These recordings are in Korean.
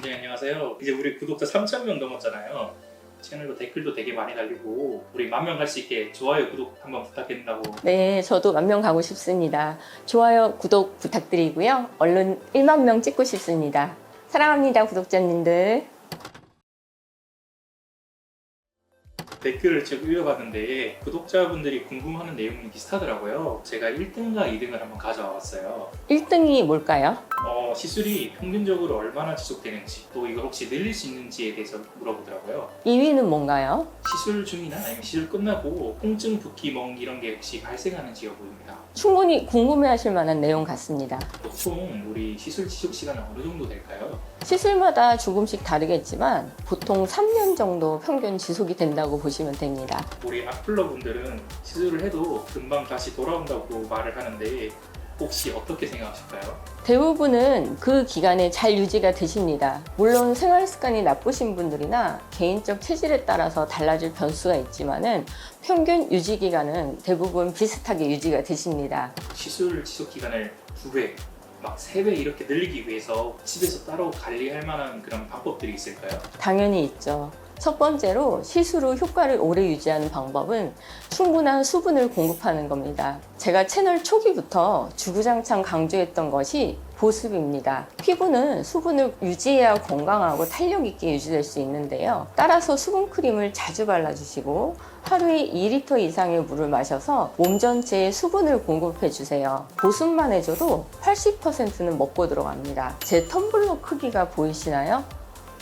네, 안녕하세요. 이제 우리 구독자 3,000명 넘었잖아요. 채널로 댓글도 되게 많이 달리고 우리 10,000명 갈 수 있게 좋아요, 구독 한번 부탁드린다고. 네, 저도 10,000명 가고 싶습니다. 좋아요, 구독 부탁드리고요. 얼른 1만 명 찍고 싶습니다. 사랑합니다, 구독자님들. 댓글을 쭉 읽어봤는데 구독자분들이 궁금하는 내용이 비슷하더라고요. 제가 1등과 2등을 한번 가져와 봤어요. 1등이 뭘까요? 시술이 평균적으로 얼마나 지속되는지, 또 이걸 혹시 늘릴 수 있는지에 대해서 물어보더라고요. 2위는 뭔가요? 시술 중이나 아니면 시술 끝나고 통증, 붓기, 멍 이런 게 혹시 발생하는지 여부입니다. 충분히 궁금해하실 만한 내용 같습니다. 보통 우리 시술 지속 시간은 어느 정도 될까요? 시술마다 조금씩 다르겠지만 보통 3년 정도 평균 지속이 된다고 보시면 됩니다. 우리 악플러 분들은 시술을 해도 금방 다시 돌아온다고 말을 하는데 혹시 어떻게 생각하실까요? 대부분은 그 기간에 잘 유지가 되십니다. 물론 생활 습관이 나쁘신 분들이나 개인적 체질에 따라서 달라질 변수가 있지만은 평균 유지 기간은 대부분 비슷하게 유지가 되십니다. 시술 지속 기간을 2배, 막 3배 이렇게 늘리기 위해서 집에서 따로 관리할 만한 그런 방법들이 있을까요? 당연히 있죠. 첫 번째로 시술 후 효과를 오래 유지하는 방법은 충분한 수분을 공급하는 겁니다. 제가 채널 초기부터 주구장창 강조했던 것이 보습입니다. 피부는 수분을 유지해야 건강하고 탄력 있게 유지될 수 있는데요. 따라서 수분 크림을 자주 발라주시고 하루에 2리터 이상의 물을 마셔서 몸 전체에 수분을 공급해 주세요. 보습만 해줘도 80%는 먹고 들어갑니다. 제 텀블러 크기가 보이시나요?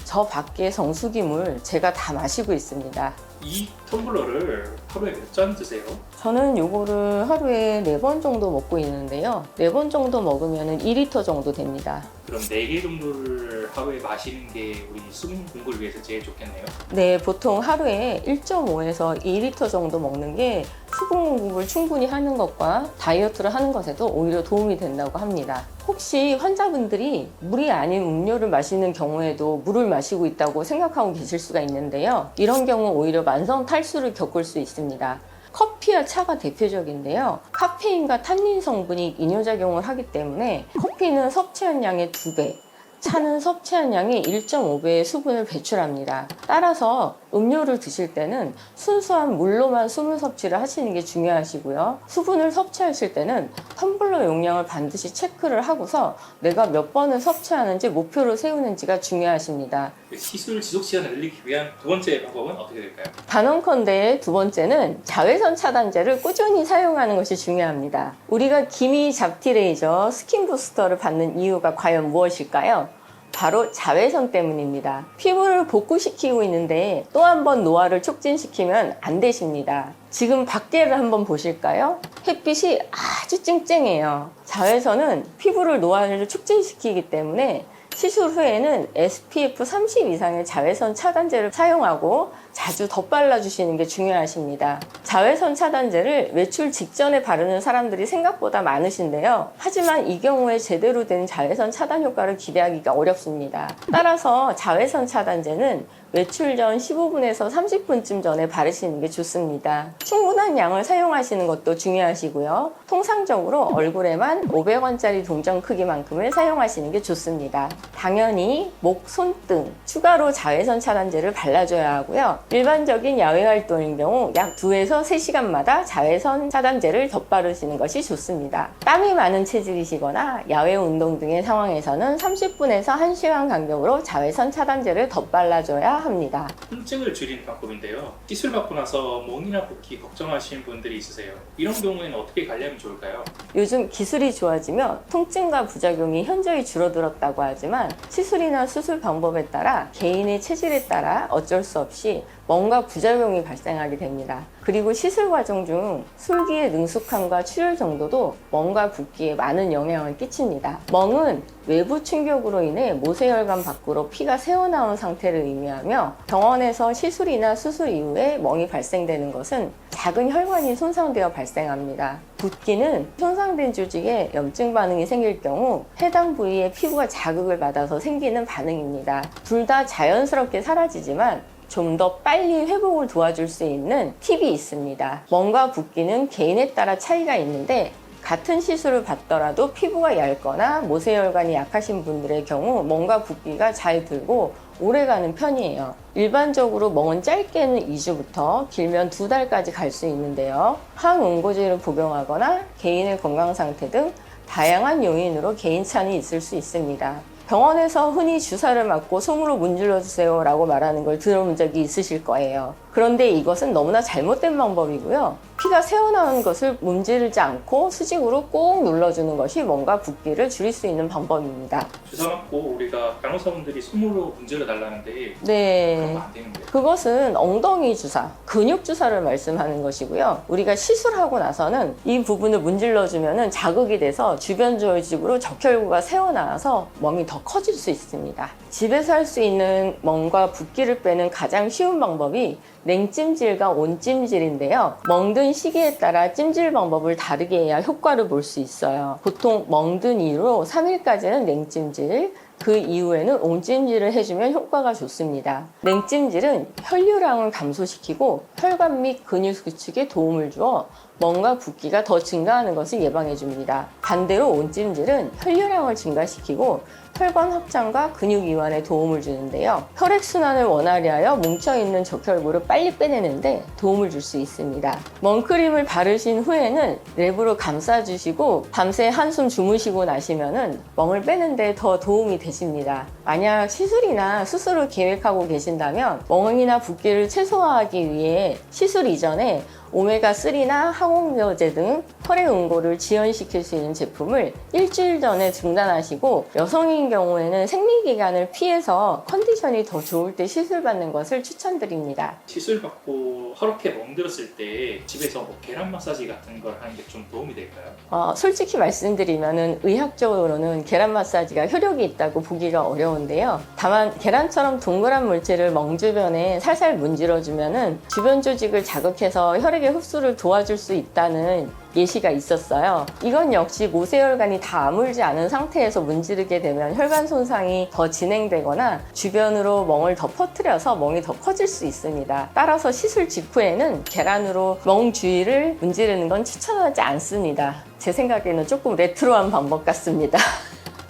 저 밖에 정수기물 제가 다 마시고 있습니다. 이 텀블러를 하루에 몇 잔 드세요? 저는 요거를 하루에 4번 정도 먹고 있는데요. 4번 정도 먹으면 2리터 정도 됩니다. 그럼 4개 정도를 하루에 마시는 게 우리 수분 공급을 위해서 제일 좋겠네요. 네, 보통 하루에 1.5에서 2리터 정도 먹는 게 수분 공급을 충분히 하는 것과 다이어트를 하는 것에도 오히려 도움이 된다고 합니다. 혹시 환자분들이 물이 아닌 음료를 마시는 경우에도 물을 마시고 있다고 생각하고 계실 수가 있는데요. 이런 경우 오히려 만성 탈수를 겪을 수 있습니다. 커피와 차가 대표적인데요. 카페인과 탄닌 성분이 이뇨작용을 하기 때문에 커피는 섭취한 양의 2배, 차는 섭취한 양의 1.5배의 수분을 배출합니다. 따라서 음료를 드실 때는 순수한 물로만 수분 섭취를 하시는 게 중요하시고요. 수분을 섭취하실 때는 텀블러 용량을 반드시 체크를 하고서 내가 몇 번을 섭취하는지 목표를 세우는지가 중요하십니다. 시술 지속 시간을 늘리기 위한 두 번째 방법은 어떻게 될까요? 단언컨대 두 번째는 자외선 차단제를 꾸준히 사용하는 것이 중요합니다. 우리가 기미 잡티 레이저 스킨 부스터를 받는 이유가 과연 무엇일까요? 바로 자외선 때문입니다. 피부를 복구시키고 있는데 또 한 번 노화를 촉진시키면 안 되십니다. 지금 밖에를 한번 보실까요? 햇빛이 아주 쨍쨍해요. 자외선은 피부를 노화를 촉진시키기 때문에 시술 후에는 SPF 30 이상의 자외선 차단제를 사용하고 자주 덧발라주시는 게 중요하십니다. 자외선 차단제를 외출 직전에 바르는 사람들이 생각보다 많으신데요. 하지만 이 경우에 제대로 된 자외선 차단 효과를 기대하기가 어렵습니다. 따라서 자외선 차단제는 외출 전 15분에서 30분쯤 전에 바르시는 게 좋습니다. 충분한 양을 사용하시는 것도 중요하시고요. 통상적으로 얼굴에만 500원짜리 동전 크기만큼을 사용하시는 게 좋습니다. 당연히 목, 손등 추가로 자외선 차단제를 발라줘야 하고요. 일반적인 야외 활동인 경우 약 2에서 3시간마다 자외선 차단제를 덧바르시는 것이 좋습니다. 땀이 많은 체질이시거나 야외 운동 등의 상황에서는 30분에서 1시간 간격으로 자외선 차단제를 덧발라줘야 합니다. 통증을 줄이는 방법인데요. 시술 받고 나서 멍이나 붓기 걱정하시는 분들이 있으세요. 이런 경우에는 어떻게 관리하면 좋을까요? 요즘 기술이 좋아지며 통증과 부작용이 현저히 줄어들었다고 하지만 시술이나 수술 방법에 따라 개인의 체질에 따라 어쩔 수 없이 멍과 부작용이 발생하게 됩니다. 그리고 시술 과정 중 술기의 능숙함과 출혈 정도도 멍과 붓기에 많은 영향을 끼칩니다. 멍은 외부 충격으로 인해 모세혈관 밖으로 피가 새어나온 상태를 의미하며 병원에서 시술이나 수술 이후에 멍이 발생되는 것은 작은 혈관이 손상되어 발생합니다. 붓기는 손상된 조직에 염증 반응이 생길 경우 해당 부위의 피부가 자극을 받아서 생기는 반응입니다. 둘 다 자연스럽게 사라지지만 좀 더 빨리 회복을 도와줄 수 있는 팁이 있습니다. 멍과 붓기는 개인에 따라 차이가 있는데 같은 시술을 받더라도 피부가 얇거나 모세혈관이 약하신 분들의 경우 멍과 붓기가 잘 들고 오래가는 편이에요. 일반적으로 멍은 짧게는 2주부터 길면 2달까지 갈 수 있는데요. 항응고제를 복용하거나 개인의 건강 상태 등 다양한 요인으로 개인차는 있을 수 있습니다. 병원에서 흔히 주사를 맞고 솜으로 문질러 주세요 라고 말하는 걸 들어본 적이 있으실 거예요. 그런데 이것은 너무나 잘못된 방법이고요. 피가 새어나오는 것을 문지르지 않고 수직으로 꼭 눌러주는 것이 멍과 붓기를 줄일 수 있는 방법입니다. 주사 맞고 우리가 간호사분들이 손으로 문질러 달라는데 그러면 네. 안 되는데요? 그것은 엉덩이 주사, 근육 주사를 말씀하는 것이고요. 우리가 시술하고 나서는 이 부분을 문질러주면 자극이 돼서 주변 조직으로 적혈구가 새어나와서 멍이 더 커질 수 있습니다. 집에서 할 수 있는 멍과 붓기를 빼는 가장 쉬운 방법이 냉찜질과 온찜질인데요. 멍든 시기에 따라 찜질 방법을 다르게 해야 효과를 볼 수 있어요. 보통 멍든 이후로 3일까지는 냉찜질, 그 이후에는 온찜질을 해주면 효과가 좋습니다. 냉찜질은 혈류량을 감소시키고 혈관 및 근육 구축에 도움을 주어 멍과 붓기가 더 증가하는 것을 예방해 줍니다. 반대로 온찜질은 혈류량을 증가시키고 혈관 확장과 근육 이완에 도움을 주는데요. 혈액순환을 원활히 하여 뭉쳐있는 적혈구를 빨리 빼내는데 도움을 줄 수 있습니다. 멍크림을 바르신 후에는 랩으로 감싸주시고 밤새 한숨 주무시고 나시면은 멍을 빼는데 더 도움이 되십니다. 만약 시술이나 수술을 계획하고 계신다면 멍이나 붓기를 최소화하기 위해 시술 이전에 오메가3나 항홍제제 등 혈액 응고를 지연시킬 수 있는 제품을 일주일 전에 중단하시고 여성인 경우에는 생리기간을 피해서 컨디션이 더 좋을 때 시술받는 것을 추천드립니다. 시술 받고 허렇게 멍들었을 때 집에서 뭐 계란 마사지 같은 걸 하는 게 좀 도움이 될까요? 솔직히 말씀드리면 의학적으로는 계란 마사지가 효력이 있다고 보기가 어려운데요. 다만 계란처럼 동그란 물질을 멍 주변에 살살 문질러주면 주변 조직을 자극해서 혈액의 흡수를 도와줄 수 있다는 예시가 있었어요. 이건 역시 모세혈관이 다 아물지 않은 상태에서 문지르게 되면 혈관 손상이 더 진행되거나 주변으로 멍을 더 퍼뜨려서 멍이 더 커질 수 있습니다. 따라서 시술 직후에는 계란으로 멍 주위를 문지르는 건 추천하지 않습니다. 제 생각에는 조금 레트로한 방법 같습니다.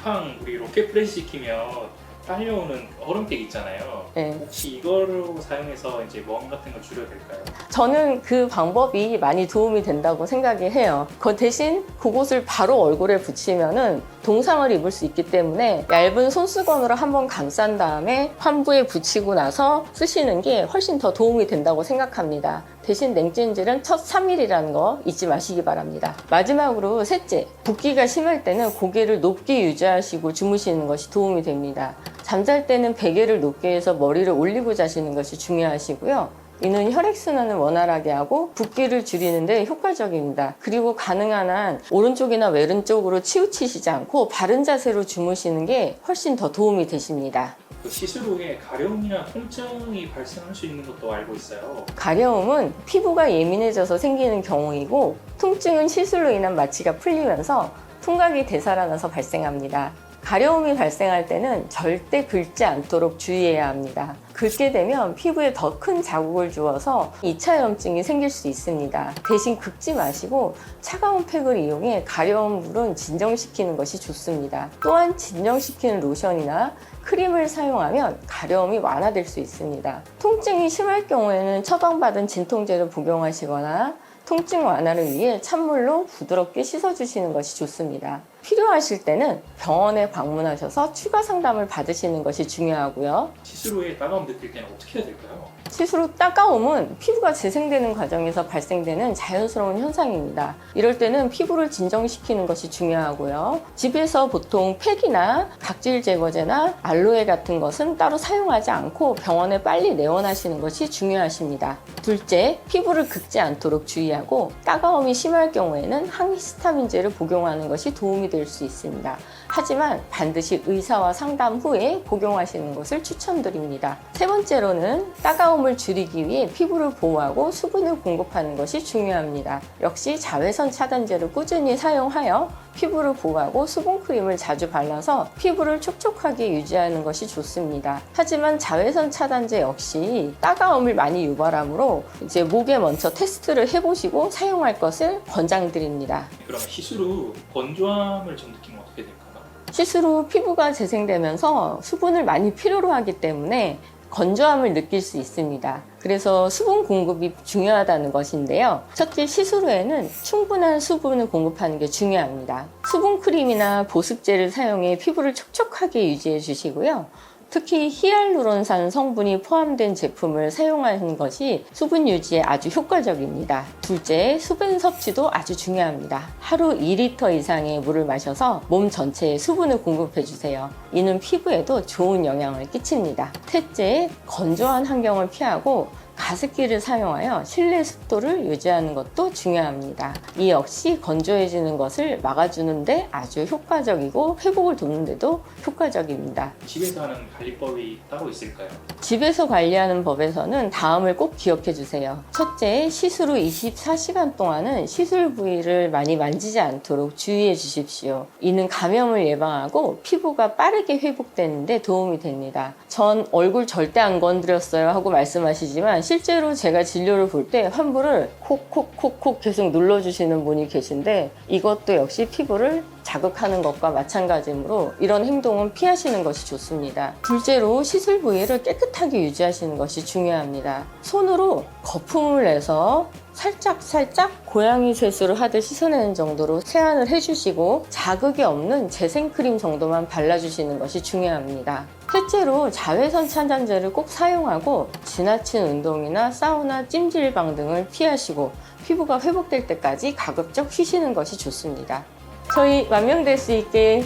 팡 우리 로켓 프레시 시키면 딸려오는 얼음팩 있잖아요. 네. 혹시 이거를 사용해서 이제 멍 같은 걸 줄여야 될까요? 저는 그 방법이 많이 도움이 된다고 생각이 해요. 그 대신 그곳을 바로 얼굴에 붙이면은 동상을 입을 수 있기 때문에 얇은 손수건으로 한번 감싼 다음에 환부에 붙이고 나서 쓰시는 게 훨씬 더 도움이 된다고 생각합니다. 대신 냉찜질은 첫 3일이라는 거 잊지 마시기 바랍니다. 마지막으로 셋째, 붓기가 심할 때는 고개를 높게 유지하시고 주무시는 것이 도움이 됩니다. 잠잘 때는 베개를 높게 해서 머리를 올리고 자시는 것이 중요하시고요. 이는 혈액순환을 원활하게 하고 붓기를 줄이는 데 효과적입니다. 그리고 가능한 한 오른쪽이나 왼쪽으로 치우치시지 않고 바른 자세로 주무시는 게 훨씬 더 도움이 되십니다. 그 시술 후에 가려움이나 통증이 발생할 수 있는 것도 알고 있어요. 가려움은 피부가 예민해져서 생기는 경우이고 통증은 시술로 인한 마취가 풀리면서 풍각이 되살아나서 발생합니다. 가려움이 발생할 때는 절대 긁지 않도록 주의해야 합니다. 긁게 되면 피부에 더 큰 자국을 주어서 2차 염증이 생길 수 있습니다. 대신 긁지 마시고 차가운 팩을 이용해 가려운 물은 진정시키는 것이 좋습니다. 또한 진정시키는 로션이나 크림을 사용하면 가려움이 완화될 수 있습니다. 통증이 심할 경우에는 처방받은 진통제를 복용하시거나 통증 완화를 위해 찬물로 부드럽게 씻어주시는 것이 좋습니다. 필요하실 때는 병원에 방문하셔서 추가 상담을 받으시는 것이 중요하고요. 시술 후에 따가움 느낄 때는 어떻게 해야 될까요? 시술 후 따가움은 피부가 재생되는 과정에서 발생되는 자연스러운 현상입니다. 이럴 때는 피부를 진정시키는 것이 중요하고요. 집에서 보통 팩이나 각질 제거제나 알로에 같은 것은 따로 사용하지 않고 병원에 빨리 내원하시는 것이 중요하십니다. 둘째, 피부를 긁지 않도록 주의하고 따가움이 심할 경우에는 항히스타민제를 복용하는 것이 도움이 될 수 있습니다. 하지만 반드시 의사와 상담 후에 복용하시는 것을 추천드립니다. 세 번째로는 따가움을 줄이기 위해 피부를 보호하고 수분을 공급하는 것이 중요합니다. 역시 자외선 차단제를 꾸준히 사용하여 피부를 보호하고 수분크림을 자주 발라서 피부를 촉촉하게 유지하는 것이 좋습니다. 하지만 자외선 차단제 역시 따가움을 많이 유발하므로 이제 목에 먼저 테스트를 해보시고 사용할 것을 권장드립니다. 그러면 시술 후 건조함을 좀 느끼면 어떻게 될까요? 시술 후 피부가 재생되면서 수분을 많이 필요로 하기 때문에 건조함을 느낄 수 있습니다. 그래서 수분 공급이 중요하다는 것인데요. 첫째, 시술 후에는 충분한 수분을 공급하는 게 중요합니다. 수분 크림이나 보습제를 사용해 피부를 촉촉하게 유지해 주시고요. 특히 히알루론산 성분이 포함된 제품을 사용하는 것이 수분 유지에 아주 효과적입니다. 둘째, 수분 섭취도 아주 중요합니다. 하루 2리터 이상의 물을 마셔서 몸 전체에 수분을 공급해 주세요. 이는 피부에도 좋은 영향을 끼칩니다. 셋째, 건조한 환경을 피하고 가습기를 사용하여 실내 습도를 유지하는 것도 중요합니다. 이 역시 건조해지는 것을 막아주는데 아주 효과적이고 회복을 돕는데도 효과적입니다. 집에서 하는 관리법이 따로 있을까요? 집에서 관리하는 법에서는 다음을 꼭 기억해 주세요. 첫째, 시술 후 24시간 동안은 시술 부위를 많이 만지지 않도록 주의해 주십시오. 이는 감염을 예방하고 피부가 빠르게 회복되는데 도움이 됩니다. 전 얼굴 절대 안 건드렸어요 하고 말씀하시지만 실제로 제가 진료를 볼 때 환부를 콕콕콕콕 계속 눌러주시는 분이 계신데 이것도 역시 피부를 자극하는 것과 마찬가지므로 이런 행동은 피하시는 것이 좋습니다. 둘째로 시술 부위를 깨끗하게 유지하시는 것이 중요합니다. 손으로 거품을 내서 살짝 고양이 세수를 하듯 씻어내는 정도로 세안을 해주시고 자극이 없는 재생크림 정도만 발라주시는 것이 중요합니다. 셋째로 자외선 차단제를 꼭 사용하고 지나친 운동이나 사우나, 찜질방 등을 피하시고 피부가 회복될 때까지 가급적 쉬시는 것이 좋습니다. 저희 만명될 수 있게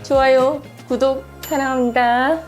좋아요, 구독 사랑합니다.